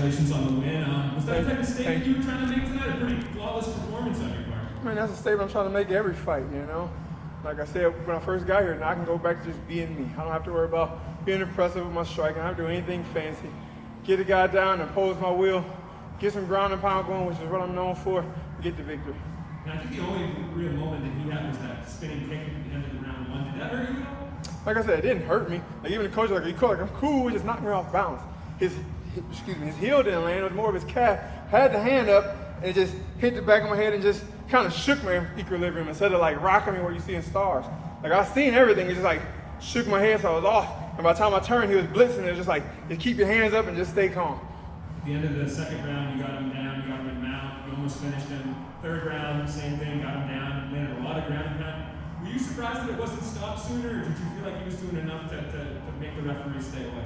congratulations on the win. Was that the type of statement you were trying to make tonight? A pretty flawless performance on your part. I mean, that's a statement I'm trying to make every fight, you know? Like I said, when I first got here, now I can go back to just being me. I don't have to worry about being impressive with my striking. I don't have to do anything fancy. Get the guy down, impose my will, get some ground and pound going, which is what I'm known for, and get the victory. And I think the only real moment that he had was that spinning kick at the end of the round one. Did that hurt you at all? Like I said, it didn't hurt me. Like even the coach was like, I'm cool, he just knocked me off balance. His heel didn't land, it was more of his calf. Had the hand up, and it just hit the back of my head and just kind of shook my equilibrium instead of like rocking me where you see in stars. Like I seen everything, it just like shook my head so I was off. And by the time I turned, he was blitzing. It was just like, just keep your hands up and just stay calm. At the end of the second round, you got him down, you got him in mount, you almost finished him. Third round, same thing, got him down, landed a lot of ground and pound. Were you surprised that it wasn't stopped sooner, or did you feel like he was doing enough to make the referee stay away?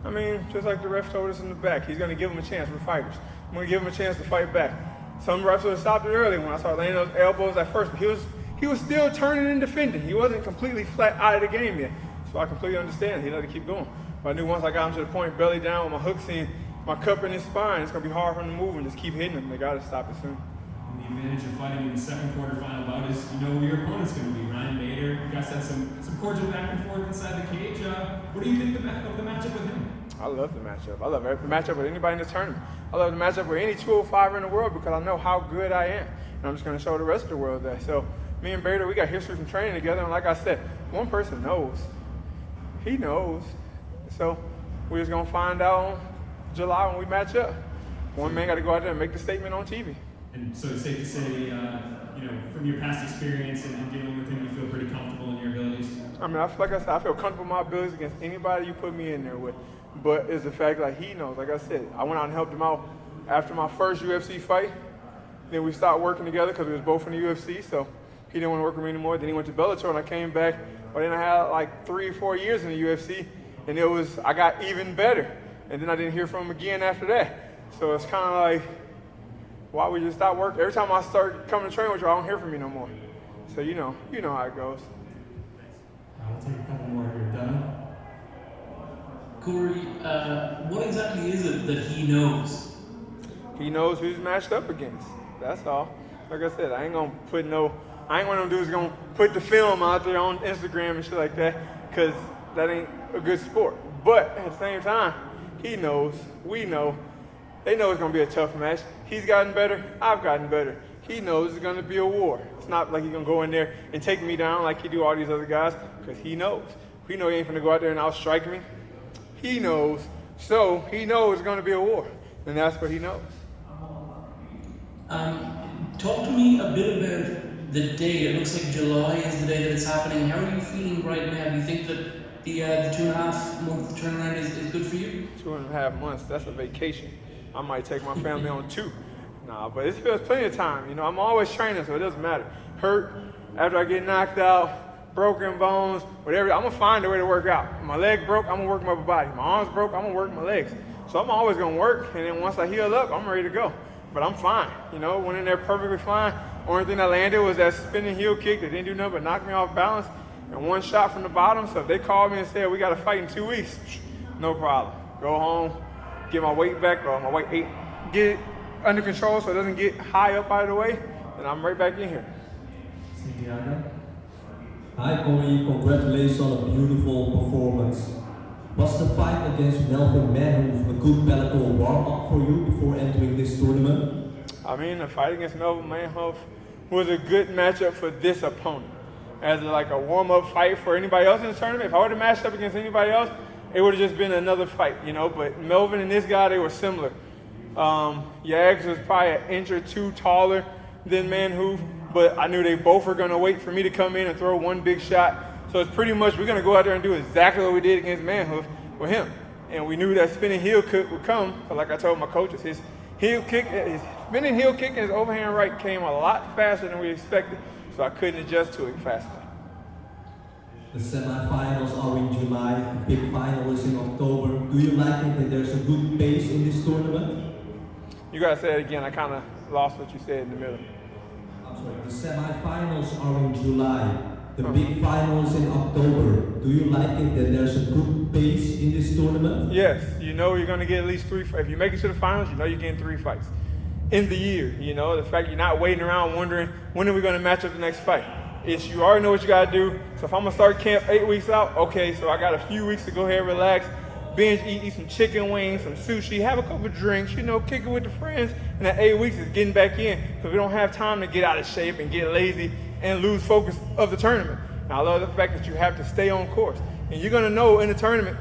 I mean, just like the ref told us in the back, he's going to give him a chance. We're fighters. I'm going to give him a chance to fight back. Some refs would have stopped it early when I started landing those elbows at first, but he was still turning and defending. He wasn't completely flat out of the game yet. So I completely understand. He let it keep going. But I knew once I got him to the point, belly down with my hook seeing my cup in his spine, it's going to be hard for him to move and just keep hitting him. They got to stop it soon. And the advantage of fighting in the second quarterfinal bout is you know who your opponent's going to be. Ryan Bader. You guys had some cordial back and forth inside the cage. What do you think of the matchup with him? I love the matchup. I love the matchup with anybody in this tournament. I love the matchup with any 205 in the world because I know how good I am. And I'm just going to show the rest of the world that. So me and Bader, we got history from training together. And like I said, one person knows. He knows. So we're just going to find out in July when we match up. One man got to go out there and make the statement on TV. And so it's safe to say, from your past experience and dealing with him, you feel pretty comfortable in your abilities? I mean, like I said, I feel comfortable in my abilities against anybody you put me in there with. But it's the fact, like, he knows. Like I said, I went out and helped him out after my first UFC fight. Then we started working together because we was both in the UFC, so he didn't want to work with me anymore. Then he went to Bellator, and I came back. But then I had like 3 or 4 years in the UFC, and I got even better. And then I didn't hear from him again after that. So it's kind of like, why we just stop working? Every time I start coming to train with you, I don't hear from you no more. So you know how it goes. I'll take a couple more here. Done. Corey, what exactly is it that he knows? He knows who's matched up against. That's all. Like I said, I ain't one of them dudes gonna put the film out there on Instagram and shit like that, because that ain't a good sport. But at the same time, he knows, we know, they know it's gonna be a tough match. He's gotten better, I've gotten better. He knows it's gonna be a war. It's not like he's gonna go in there and take me down like he do all these other guys, because he knows. We know he ain't gonna go out there and outstrike me. He knows, so he knows it's gonna be a war, and that's what he knows. Talk to me a bit about the day. It looks like July is the day that it's happening. How are you feeling right now? Do you think that the 2.5 month turnaround is good for you? 2.5 months, that's a vacation. I might take my family on 2. Nah, but it feels plenty of time. You know, I'm always training, so it doesn't matter. Hurt, after I get knocked out, broken bones, whatever, I'm gonna find a way to work out. My leg broke, I'm gonna work my body. My arms broke, I'm gonna work my legs. So I'm always gonna work, and then once I heal up, I'm ready to go. But I'm fine, you know, went in there perfectly fine. Only thing that landed was that spinning heel kick that didn't do nothing but knock me off balance, and one shot from the bottom. So if they called me and said, we got to fight in 2 weeks, no problem. Go home, get my weight back, or my weight, get it under control so it doesn't get high up out of the way, and I'm right back in here. Hi Corey, congratulations on a beautiful performance. Was the fight against Melvin Manhoef a good Bellator warm-up for you before entering this tournament? I mean, the fight against Melvin Manhoef was a good matchup for this opponent. As like a warm-up fight for anybody else in the tournament, if I were to match up against anybody else, it would have just been another fight, you know. But Melvin and this guy, they were similar. Yags was probably an inch or two taller than Manhoef, but I knew they both were going to wait for me to come in and throw one big shot. So it's pretty much we're going to go out there and do exactly what we did against Manhoef with him. And we knew that spinning heel kick would come, but like I told my coaches, his spinning heel kick and his overhand right came a lot faster than we expected, so I couldn't adjust to it fast enough. The semifinals are in July, the big final is in October. Do you like it that there's a good pace in this tournament? You got to say it again. I kind of lost what you said in the middle. I'm sorry, the semifinals are in July. The big finals in October. Do you like it that there's a good pace in this tournament? Yes, you know you're going to get at least 3 fights. If you make it to the finals, you know you're getting 3 fights. In the year, you know, the fact you're not waiting around wondering when are we going to match up the next fight. It's you already know what you got to do. So if I'm going to start camp 8 weeks out, okay, so I got a few weeks to go ahead and relax, binge eat some chicken wings, some sushi, have a couple drinks, you know, kick it with the friends. And that 8 weeks is getting back in because we don't have time to get out of shape and get lazy and lose focus of the tournament. And I love the fact that you have to stay on course. And you're going to know in the tournament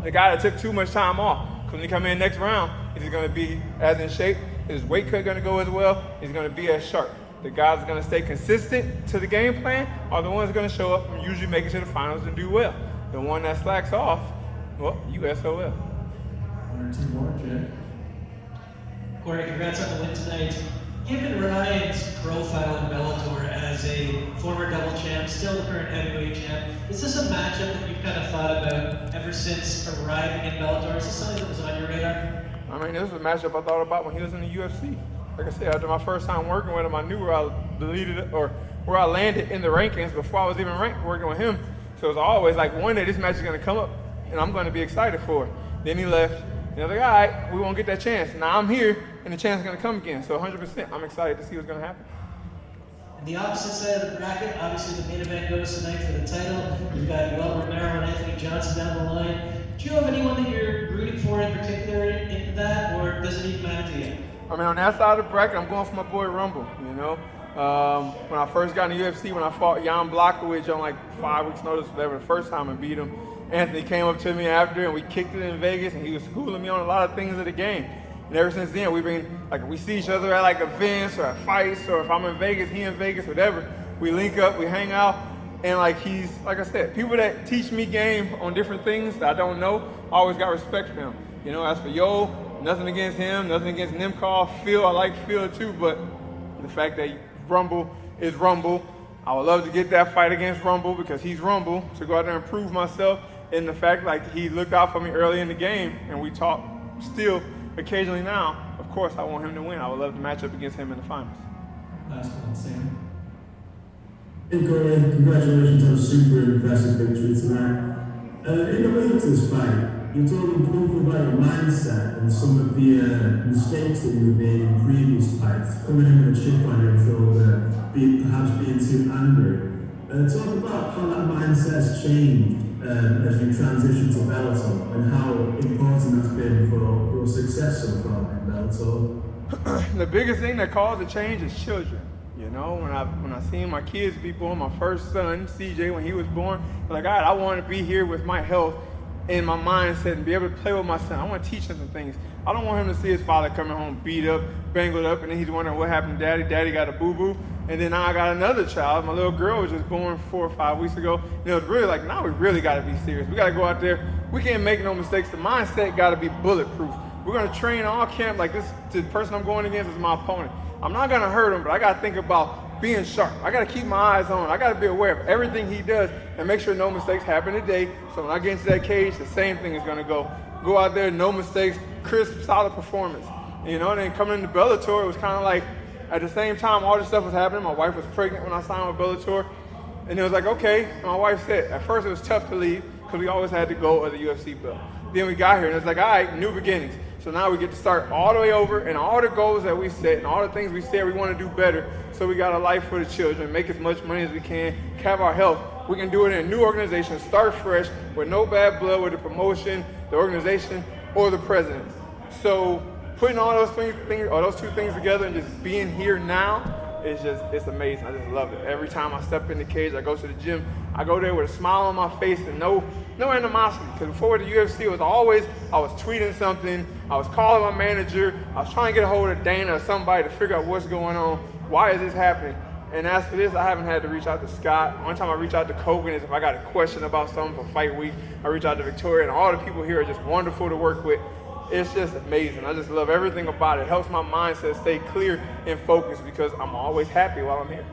the guy that took too much time off. Because when you come in next round, is he going to be as in shape? Is his weight cut going to go as well? He's going to be as sharp. The guys that are going to stay consistent to the game plan are the ones that are going to show up and usually make it to the finals and do well. The one that slacks off, well, you SOL. 1 or 2 more, Jay. Corey, congrats on the win tonight. Given Ryan's profile in Bellator as a former double champ, still the current heavyweight champ, is this a matchup that you've kind of thought about ever since arriving in Bellator? Is this something that was on your radar? I mean, this was a matchup I thought about when he was in the UFC. Like I said, after my first time working with him, I knew where I deleted or where I landed in the rankings before I was even ranked working with him. So it was always like, one day this match is going to come up and I'm going to be excited for it. Then he left. And I was like, all right, we won't get that chance. Now I'm here, and the chance is going to come again. So 100%, I'm excited to see what's going to happen. On the opposite side of the bracket, obviously the main event goes tonight for the title. You've got Yoel Romero and Anthony Johnson down the line. Do you have anyone that you're rooting for in particular in that, or does it even matter to you? I mean, on that side of the bracket, I'm going for my boy Rumble, you know. When I first got in the UFC, when I fought Jan Blachowicz on like 5 weeks notice, whatever, the first time I beat him, Anthony came up to me after and we kicked it in Vegas and he was schooling me on a lot of things of the game. And ever since then, we've been, like, we see each other at like events or at fights, or if I'm in Vegas, he in Vegas, whatever. We link up, we hang out, and like he's, like I said, people that teach me game on different things that I don't know, I always got respect for him. You know, as for Yo, nothing against him, nothing against Nimkov. Phil, I like Phil too, but the fact that Rumble is Rumble, I would love to get that fight against Rumble because he's Rumble, to go out there and prove myself. And the fact like he looked out for me early in the game and we talk still occasionally now, of course I want him to win. I would love to match up against him in the finals. Last one, Sam. Hey Corey, congratulations on a super impressive victory tonight. In the lead to this fight, you're talking both about your mindset and some of the mistakes that you made in previous fights, coming in with a chip on your shoulder, perhaps being too angry. Talk about how that mindset has changed as you transition to Bellator and how important that's been for your success so far in Bellator. The biggest thing that caused a change is children. You know, when I seen my kids be born, my first son, CJ, when he was born, I was like, all right, I want to be here with my health and my mindset and be able to play with my son. I want to teach him some things. I don't want him to see his father coming home beat up, bangled up, and then he's wondering what happened to daddy. Daddy got a boo-boo. And then now I got another child. My little girl was just born 4 or 5 weeks ago. And it was really like, now we really got to be serious. We got to go out there. We can't make no mistakes. The mindset got to be bulletproof. We're going to train all camp like this. The person I'm going against is my opponent. I'm not going to hurt him, but I got to think about being sharp. I got to keep my eyes on. I got to be aware of everything he does and make sure no mistakes happen today. So when I get into that cage, the same thing is going to go. Go out there, no mistakes, crisp, solid performance. You know, and then coming into Bellator, it was kind of like, at the same time, all this stuff was happening. My wife was pregnant when I signed with Bellator. And it was like, okay. And my wife said, at first it was tough to leave because we always had to go of the UFC belt. Then we got here and it's like, all right, new beginnings. So now we get to start all the way over, and all the goals that we set and all the things we said we want to do better. So we got a life for the children, make as much money as we can, have our health. We can do it in a new organization, start fresh with no bad blood with the promotion, the organization, or the president. So putting all those things, or those two things together and just being here now, it's amazing. I just love it. Every time I step in the cage, I go to the gym, I go there with a smile on my face and no animosity. Because before the UFC, it was always, I was tweeting something, I was calling my manager, I was trying to get a hold of Dana or somebody to figure out what's going on. Why is this happening? And as for this, I haven't had to reach out to Scott. One time I reach out to Kogan is if I got a question about something for fight week. I reach out to Victoria, and all the people here are just wonderful to work with. It's just amazing. I just love everything about it. It helps my mindset stay clear and focused because I'm always happy while I'm here.